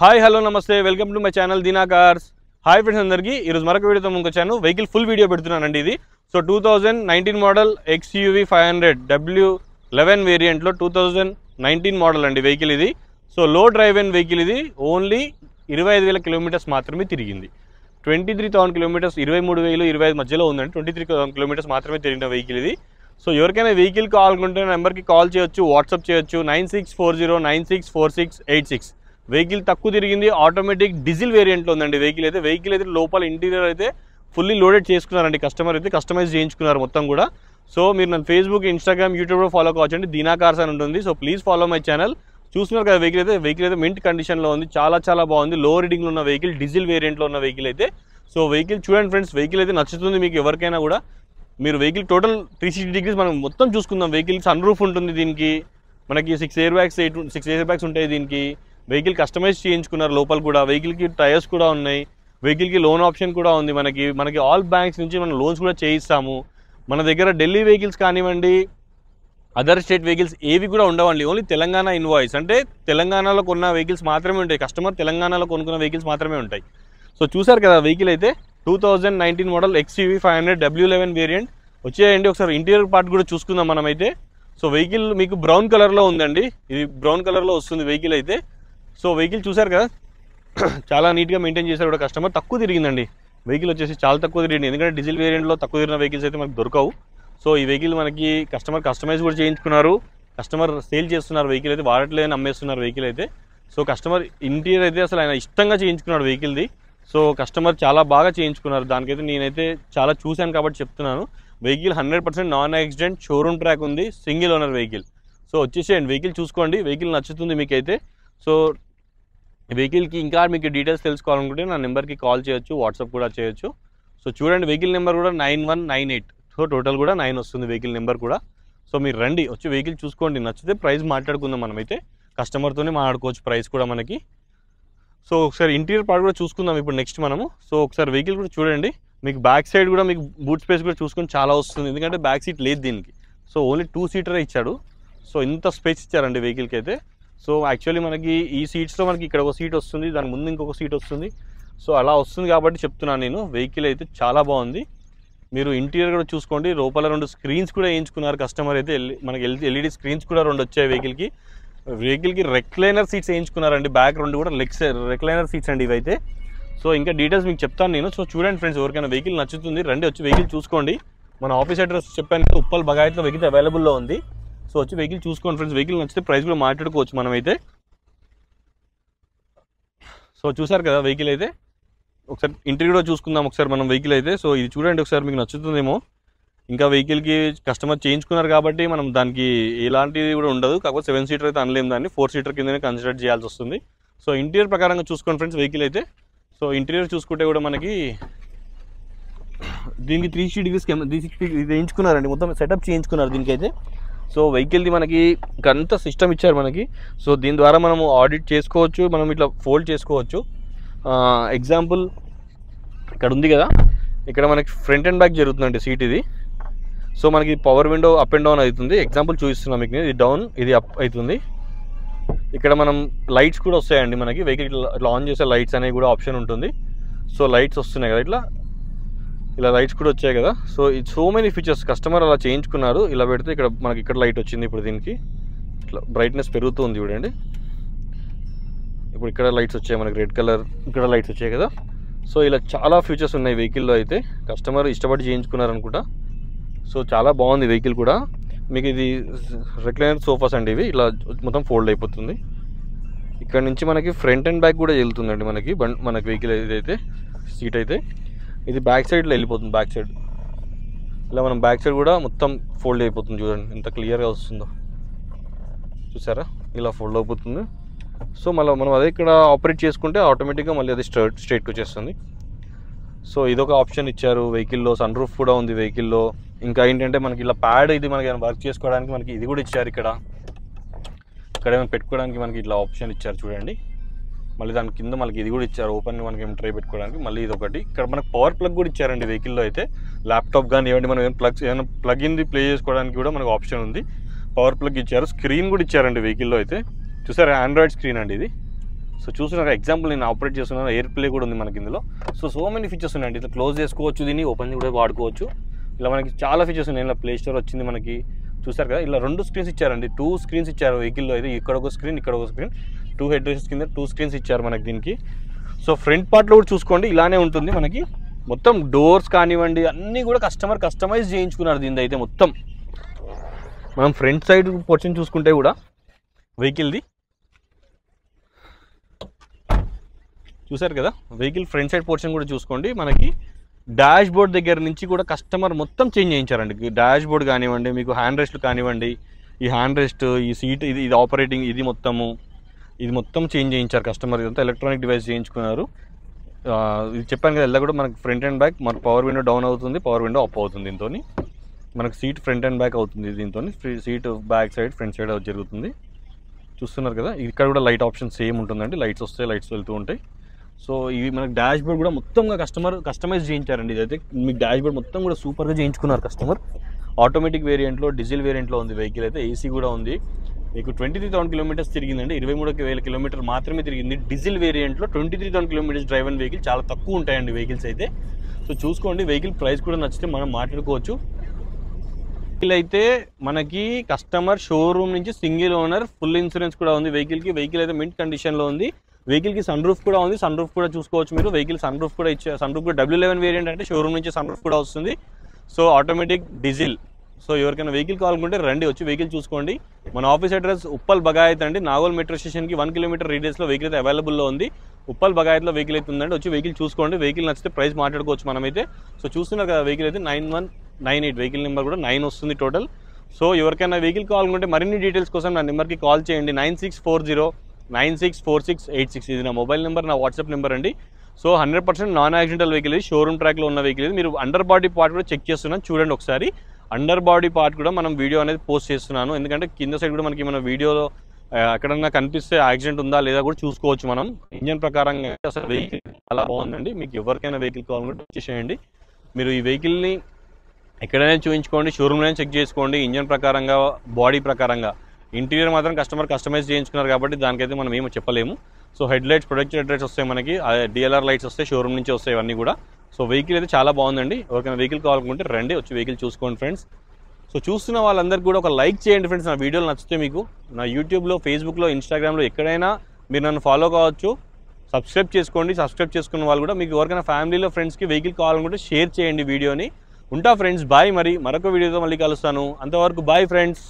Hi hello నమస్తే welcome to my channel Deena Cars. Hi friends అందరికీ ఈరోజు మరొక వీడియోతో ముందుకు వచ్చాను. వెహికల్ ఫుల్ వీడియో పెడుతున్నానండి. ఇది 2019 మోడల్ XUV 500 W11 వేరియంట్లో 2019 మోడల్ అండి వెహికల్ ఇది. సో లో డ్రైవ్ అండ్ వెహికల్ ఇది. ఓన్లీ 25,000 కిలోమీటర్స్ మాత్రమే తిరిగింది. 23,000 కిలోమీటర్స్, 23,000 25 మధ్యలో ఉందండి. 23,000 కిలోమీటర్స్ మాత్రమే తిరిగిన వెహికల్ ఇది. సో ఎవరికైనా వెహికల్ కావాలనుకుంటే నెంబర్కి కాల్ చేయొచ్చు, వాట్సాప్ చేయొచ్చు 9640964686. వెహికల్ తక్కువ తిరిగింది. ఆటోమేటిక్ డీజిల్ వేరియంట్లో ఉందండి వెహికల్ అయితే లోపల ఇంటీరియర్ అయితే ఫుల్లీ లోడెడ్ చేసుకున్నారండి. కస్టమర్ అయితే కస్టమైజ్ చేయించుకున్నారు మొత్తం కూడా. సో మీరు నన్ను ఫేస్బుక్, ఇన్స్టాగ్రామ్, యూట్యూబ్లో ఫాలో కావచ్చండి. దీనా కార్స్ అని ఉంటుంది. So please follow my channel. చూస్తున్నారు కదా వెహికల్ అయితే మింట్ కండిషన్లో ఉంది. చాలా బాగుంది. లో రీడింగ్లో ఉన్న వెహికల్, డీజిల్ వేరియంట్లో ఉన్న వెహికల్ అయితే. సో వెహికల్ చూడండి ఫ్రెండ్స్, వెహికల్ అయితే నచ్చుతుంది మీకు ఎవరికైనా కూడా. మీరు వెహికల్ టోటల్ 360 డిగ్రీస్ మనం మొత్తం చూసుకుందాం. వెహికల్ సన్ రూఫ్ ఉంటుంది దీనికి. మనకి 6 ఎయిర్ బ్యాగ్స్ ఉంటాయి దీనికి. వెహికల్ కస్టమైజ్ చేయించుకున్నారు లోపల కూడా. వెహికల్కి టైర్స్ కూడా ఉన్నాయి. వెహికల్కి లోన్ ఆప్షన్ కూడా ఉంది. మనకి ఆల్ బ్యాంక్స్ నుంచి మనం లోన్స్ కూడా చేయిస్తాము. మన దగ్గర ఢిల్లీ వెహికల్స్ కానివ్వండి, అదర్ స్టేట్ వెహికల్స్ ఏవి కూడా ఉండవండి. ఓన్లీ తెలంగాణ ఇన్వాయిస్, అంటే తెలంగాణలో కొన్న వెహికల్స్ మాత్రమే ఉంటాయి. కస్టమర్ తెలంగాణలో కొనుక్కున్న వెహికల్స్ మాత్రమే ఉంటాయి. సో చూసారు కదా వెహికల్ అయితే 2019 మోడల్ XUV 500 W11 వేరియంట్ వచ్చేయండి. ఒకసారి ఇంటీరియర్ పార్ట్ కూడా చూసుకుందాం మనమైతే. సో వెహికల్ మీకు బ్రౌన్ కలర్లో ఉందండి. ఇది బ్రౌన్ కలర్లో వస్తుంది వెహికల్ అయితే. సో వెహికల్ చూసారు కదా, చాలా నీట్గా మెయింటైన్ చేశారు కూడా కస్టమర్. తక్కువ తిరిగిందండి వెహికల్ వచ్చేసి, చాలా తక్కువ తిరిగింది. ఎందుకంటే డీజిల్ వేరియంట్లో తక్కువ తిరిగిన వెహికల్స్ అయితే మనకు దొరకవు. సో ఈ వెహికల్ మనకి కస్టమర్ కస్టమైజ్ కూడా చేయించుకున్నారు. కస్టమర్ సేల్ చేస్తున్నారు వెహికల్ అయితే, వాడట్లేదని అమ్మేస్తున్నారు వెహికల్ అయితే. సో కస్టమర్ ఇంటీరియర్ అయితే అసలు ఆయన ఇష్టంగా చేయించుకున్నాడు వెహికల్ది. సో కస్టమర్ చాలా బాగా చేయించుకున్నారు. దానికైతే నేనైతే చాలా చూశాను కాబట్టి చెప్తున్నాను. Vehicle 100% non accident, showroom track ఉంది, సింగిల్ ఓనర్ వెహికల్. సో వచ్చేసేయండి, వెహికల్ చూసుకోండి. వెహికల్ నచ్చుతుంది మీకైతే. సో వెహికల్కి ఇంకా మీకు డీటెయిల్స్ తెలుసుకోవాలనుకుంటే నా నెంబర్కి కాల్ చేయొచ్చు, వాట్సాప్ కూడా చేయొచ్చు. సో చూడండి వెహికల్ నెంబర్ కూడా 9198. సో టోటల్ కూడా 9 వస్తుంది వెహికల్ నెంబర్ కూడా. సో మీరు రండి, వచ్చి వెహికల్ చూసుకోండి. నచ్చితే ప్రైస్ మాట్లాడుకుందాం. మనమైతే కస్టమర్తోనే మాట్లాడుకోవచ్చు ప్రైస్ కూడా మనకి. సో ఒకసారి ఇంటీరియర్ పార్ట్ కూడా చూసుకుందాం ఇప్పుడు నెక్స్ట్ మనము. సో ఒకసారి వెహికల్ కూడా చూడండి. మీకు బ్యాక్ సైడ్ కూడా మీకు బూట్ స్పేస్ కూడా చూసుకొని చాలా వస్తుంది. ఎందుకంటే బ్యాక్ సీట్ లేదు దీనికి. సో ఓన్లీ 2 సీటరే ఇచ్చాడు. సో ఇంత స్పేస్ ఇచ్చారండి వెహికల్కి అయితే. సో యాక్చువల్లీ మనకి ఈ సీట్స్లో మనకి ఇక్కడ ఒక సీట్ వస్తుంది, దాని ముందు ఇంకొక సీట్ వస్తుంది. సో అలా వస్తుంది కాబట్టి చెప్తున్నాను నేను. వెహికల్ అయితే చాలా బాగుంది. మీరు ఇంటీరియర్ కూడా చూసుకోండి. లోపల 2 స్క్రీన్స్ కూడా వేయించుకున్నారు కస్టమర్ అయితే. మనకి LED స్క్రీన్స్ కూడా 2 వచ్చాయి వెహికల్కి. Recliner seats వేయించుకున్నారండి. బ్యాక్ 2 కూడా రెక్లైనర్ సీట్స్ అండి ఇవైతే. సో ఇంకా డీటెయిల్స్ మీకు చెప్తాను నేను. సో చూడండి ఫ్రెండ్స్, ఎవరికైనా వెహికల్ నచ్చుతుంది రండి, వచ్చి వెహికల్ చూసుకోండి. మన ఆఫీస్ అడ్రస్ చెప్పాను కదా, ఉప్పల్ బగాయత్లో వెహికల్ అవైలబుల్లో ఉంది. సో వచ్చి వెహికల్ చూసుకోండి ఫ్రెండ్స్. వెహికల్ నచ్చితే ప్రైస్ కూడా మాట్లాడుకోవచ్చు మనమైతే. సో చూసారు కదా వెహికల్ అయితే. ఒకసారి ఇంటీరియర్ కూడా చూసుకుందాం ఒకసారి మనం వెహికల్ అయితే. సో ఇది చూడండి ఒకసారి, మీకు నచ్చుతుందేమో. ఇంకా వెహికల్కి కస్టమర్ చేయించుకున్నారు కాబట్టి మనం దానికి ఎలాంటిది కూడా ఉండదు. కాకపోతే 7 సీటర్ అయితే అనలేము, దాన్ని 4 సీటర్ కిందనే కన్సిడర్ చేయాల్సి వస్తుంది. సో ఇంటీరియర్ ప్రకారంగా చూసుకోండి ఫ్రెండ్స్ వెహికల్ అయితే. సో ఇంటీరియర్ చూసుకుంటే కూడా మనకి దీనికి 360 డిగ్రీస్ ఇది వేయించుకున్నారండి, మొత్తం సెటప్ చేయించుకున్నారు దీనికైతే. సో వెహికల్ది మనకి అంత సిస్టమ్ ఇచ్చారు మనకి. సో దీని ద్వారా మనము ఆడిట్ చేసుకోవచ్చు, మనం ఇట్లా ఫోల్డ్ చేసుకోవచ్చు. ఎగ్జాంపుల్ ఇక్కడ ఉంది కదా, ఇక్కడ మనకి ఫ్రంట్ అండ్ బ్యాక్ జరుగుతుందండి సీట్ ఇది. సో మనకి power window up and down అవుతుంది. ఎగ్జాంపుల్ చూపిస్తున్నాం మీకు. ఇది డౌన్, ఇది అప్ అవుతుంది. ఇక్కడ మనం లైట్స్ కూడా వస్తాయండి మనకి. వెహికల్ ఇట్లా ఆన్ చేసే లైట్స్ అనేవి కూడా ఆప్షన్ ఉంటుంది. సో లైట్స్ వస్తున్నాయి కదా, ఇలా లైట్స్ కూడా వచ్చాయి కదా. సో ఇది సో మెనీ ఫీచర్స్ కస్టమర్ అలా చేయించుకున్నారు. ఇలా పెడితే ఇక్కడ మనకి ఇక్కడ లైట్ వచ్చింది. ఇప్పుడు దీనికి ఇట్లా బ్రైట్నెస్ పెరుగుతుంది చూడండి. ఇప్పుడు ఇక్కడ లైట్స్ వచ్చాయి మనకి, రెడ్ కలర్ ఇక్కడ లైట్స్ వచ్చాయి కదా. సో ఇలా చాలా ఫీచర్స్ ఉన్నాయి వెహికల్లో అయితే. కస్టమర్ ఇష్టపడి చేయించుకున్నారు అనుకుంటా. సో చాలా బాగుంది వెహికల్ కూడా. మీకు ఇది రెక్లైనర్ సోఫాస్ అండి ఇవి. ఇలా మొత్తం ఫోల్డ్ అయిపోతుంది. ఇక్కడ నుంచి మనకి ఫ్రంట్ అండ్ బ్యాక్ కూడా వెళ్తుందండి మనకి వెహికల్ ఏదైతే సీట్ అయితే. ఇది బ్యాక్ సైడ్లో వెళ్ళిపోతుంది. బ్యాక్ సైడ్ ఇలా మనం బ్యాక్ సైడ్ కూడా మొత్తం ఫోల్డ్ అయిపోతుంది. చూడండి ఎంత క్లియర్గా వస్తుందో, చూసారా? ఇలా ఫోల్డ్ అయిపోతుంది. సో మళ్ళీ మనం అదే ఇక్కడ ఆపరేట్ చేసుకుంటే ఆటోమేటిక్గా మళ్ళీ అది స్ట్రైట్కి వచ్చేస్తుంది. సో ఇదొక ఆప్షన్ ఇచ్చారు వెహికల్లో. సన్ రూఫ్ కూడా ఉంది వెహికల్లో. ఇంకా ఏంటంటే మనకి ఇలా ప్యాడ్, ఇది మనకి వర్క్ చేసుకోవడానికి మనకి ఇది కూడా ఇచ్చారు. ఇక్కడ ఏమైనా పెట్టుకోవడానికి మనకి ఇట్లా ఆప్షన్ ఇచ్చారు చూడండి. మళ్ళీ దాని కింద మనకి ఇది కూడా ఇచ్చారు, ఓపెన్ మనకి ఏం ట్రై పెట్టుకోవడానికి. మళ్ళీ ఇది ఒకటి. ఇక్కడ మనకు పవర్ ప్లగ్ కూడా ఇచ్చారండి వెహికల్లో అయితే. ల్యాప్టాప్ కానీ ఏమంటే మనం ఏమైనా ప్లగ్ ఇన్ ప్లే చేసుకోవడానికి కూడా మనకు ఆప్షన్ ఉంది. పవర్ ప్లగ్ ఇచ్చారు. స్క్రీన్ కూడా ఇచ్చారండి వెహికల్లో అయితే. చూసారా, ఆండ్రాయిడ్ స్క్రీన్ అండి ఇది. సో చూస్తున్నారు ఎగ్జాంపుల్ నేను ఆపరేట్ చేస్తున్నాను, ఎయిర్ ప్లే కూడా ఉంది మనకి ఇందులో. సో మెనీ ఫీచర్స్ ఉన్నాయండి. ఇట్లా క్లోజ్ చేసుకోవచ్చు, దీన్ని ఓపెన్ కూడా వాడుకోవచ్చు. ఇలా మనకి చాలా ఫీచర్స్ ఉన్నాయి. ఇలా ప్లే స్టోర్ వచ్చింది మనకి, చూసారు కదా. ఇలా 2 స్క్రీన్స్ ఇచ్చారండి, 2 స్క్రీన్స్ ఇచ్చారు వెహికల్లో అయితే. ఇక్కడ ఒక స్క్రీన్, ఇక్కడ ఒక స్క్రీన్, 2 హెడ్ రెస్ట్స్ కింద 2 స్క్రీన్స్ ఇచ్చారు మనకి దీనికి. సో ఫ్రంట్ పార్ట్లో కూడా చూసుకోండి ఇలానే ఉంటుంది మనకి. మొత్తం డోర్స్ కానివ్వండి అన్నీ కూడా కస్టమైజ్ చేయించుకున్నారు దీని అయితే మొత్తం. మనం ఫ్రంట్ సైడ్ పోర్షన్ చూసుకుంటే కూడా వెహికల్ది చూసారు కదా, వెహికల్ ఫ్రంట్ సైడ్ పోర్షన్ కూడా చూసుకోండి. మనకి డాష్ బోర్డ్ దగ్గర నుంచి కూడా కస్టమర్ మొత్తం చేంజ్ చేయించారండి. డాష్ బోర్డ్ కానివ్వండి, మీకు హ్యాండ్ రెస్ట్లు కానివ్వండి, ఈ హ్యాండ్ రెస్ట్, ఈ సీట్, ఇది ఆపరేటింగ్, ఇది మొత్తం చేంజ్ చేయించారు కస్టమర్. ఇదంతా ఎలక్ట్రానిక్ డివైస్ చేయించుకున్నారు. ఇది చెప్పాను కదా, ఇలా కూడా మనకి ఫ్రంట్ అండ్ బ్యాక్, మన పవర్ విండో డౌన్ అవుతుంది, పవర్ విండో అప్ అవుతుంది. దీంతో మనకు సీట్ ఫ్రంట్ అండ్ బ్యాక్ అవుతుంది. దీంతో seat back side, front side జరుగుతుంది. చూస్తున్నారు కదా, ఇక్కడ కూడా లైట్ ఆప్షన్ సేమ్ ఉంటుందండి. లైట్స్ వస్తాయి, లైట్స్ వెళ్తూ ఉంటాయి. సో ఇవి మనకి డాష్ బోర్డ్ కూడా మొత్తంగా కస్టమైజ్ చేయించారండి. ఇదైతే మీకు డాష్ బోర్డ్ మొత్తం కూడా సూపర్గా చేయించుకున్నారు కస్టమర్. ఆటోమేటిక్ వేరియంట్లో, డీజిల్ వేరియంట్లో ఉంది వెహికల్ అయితే. ఏసీ కూడా ఉంది. మీకు 23,000 కిలోమీటర్స్ తిరిగిందండి. 23,000 కిలోమీటర్ మాత్రమే తిరిగింది. డీజిల్ వేరియంట్లో 23,000 కిలోమీటర్స్ డ్రైవ్ అయిన వెహికల్ చాలా తక్కువ ఉంటాయండి వెహికల్స్ అయితే. సో చూసుకోండి, వెహికల్ ప్రైస్ కూడా నచ్చితే మనం మాట్లాడుకోవచ్చు. వెహికల్ అయితే మనకి కస్టమర్ షోరూమ్ నుంచి సింగిల్ ఓనర్, ఫుల్ ఇన్సూరెన్స్ కూడా ఉంది వెహికల్కి. వెహికల్ అయితే మింట్ కండిషన్లో ఉంది. వెహికల్కి సన్ రూఫ్ కూడా ఉంది. సన్ రూఫ్ కూడా చూసుకోవచ్చు మీరు. వెహికల్ సన్ రూఫ్ కూడా సన్ రూఫ్ కూడా W11 వేరియంట్ అంటే షోరూమ్ నుంచి సన్ రూఫ్ కూడా వస్తుంది. So automatic diesel. సో ఎవరికైనా వెహికల్ కావాలనుకుంటే రండి, వచ్చి వెహికల్ చూసుకోండి. మన ఆఫీస్ అడ్రస్ ఉప్పల్ బగాయత్ అండి. నాగోల్ మెట్రో స్టేషన్కి 1 కిలోమీటర్ రేడియస్లో వెహికల్ అయితే అవైలబుల్లో ఉంది. ఉప్పల్ బగాయత్లో వెహికల్ అయితే ఉందండి. వచ్చి వెహికల్ చూసుకోండి. వెహికల్ నచ్చితే ప్రైస్ మాట్లాడుకోవచ్చు మనమైతే. సో చూస్తున్నారు కదా, వెహికల్ అయితే 9198, వెహికల్ నెంబర్ కూడా 9 వస్తుంది టోటల్. సో ఎవరికైనా వెహికల్ కావాలనుకుంటే మరిన్ని డీటెయిల్స్ కోసం నా నెంబర్కి కాల్ చేయండి. 9640964686. ఇది నా మొబైల్ నెంబర్, నా వాట్సాప్ నెంబర్ అండి. సో 100% నాన్ యాక్సిడెంటల్ వెహికల్ ఇది. షోరూమ్ ట్రాక్లో ఉన్న వెహికల్ ఇది. మీరు అండర్ బాడీ పార్ట్ కూడా చెక్ చేస్తున్నాను, చూడండి ఒకసారి. అండర్ బాడీ పార్ట్ కూడా మనం వీడియో అనేది పోస్ట్ చేస్తున్నాను. ఎందుకంటే కింద సైడ్ కూడా మనకి మన వీడియోలో ఎక్కడన్నా కనిపిస్తే యాక్సిడెంట్ ఉందా లేదా కూడా చూసుకోవచ్చు మనం. ఇంజన్ ప్రకారంగా అసలు వెహికల్ చాలా బాగుందండి. మీకు ఎవరికైనా వెహికల్ కావాలంటే వచ్చేసేయండి. మీరు ఈ వెహికల్ని ఎక్కడైనా చూపించుకోండి, షోరూమ్లోనే చెక్ చేసుకోండి. ఇంజన్ ప్రకారంగా, బాడీ ప్రకారంగా. ఇంటీరియర్ మాత్రం కస్టమైజ్ చేయించుకున్నారు కాబట్టి దానికైతే మనం ఏమో చెప్పలేము. So head lights, protected head lights వస్తాయి మనకి, DLR లైట్స్ వస్తాయి, షోరూమ్ నుంచి వస్తాయి ఇవన్నీ కూడా. సో వెహికల్ అయితే చాలా బాగుందండి. ఎవరికైనా వెహికల్ కావాలనుకుంటే రండి, వచ్చి వెహికల్ చూసుకోండి ఫ్రెండ్స్. సో చూస్తున్న వాళ్ళందరికీ కూడా ఒక లైక్ చేయండి ఫ్రెండ్స్. నా వీడియోలు నచ్చితే మీకు నా యూట్యూబ్లో, ఫేస్బుక్లో, ఇన్స్టాగ్రామ్లో ఎక్కడైనా మీరు నన్ను ఫాలో కావచ్చు. సబ్స్క్రైబ్ చేసుకోండి. సబ్స్క్రైబ్ చేసుకున్న వాళ్ళు కూడా మీకు ఎవరికైనా ఫ్యామిలీలో, ఫ్రెండ్స్కి వెహికల్ కావాలనుకుంటే షేర్ చేయండి వీడియోని. ఉంటా ఫ్రెండ్స్, బాయ్. మరొక వీడియోతో మళ్ళీ కలుస్తాను. అంతవరకు బాయ్ ఫ్రెండ్స్.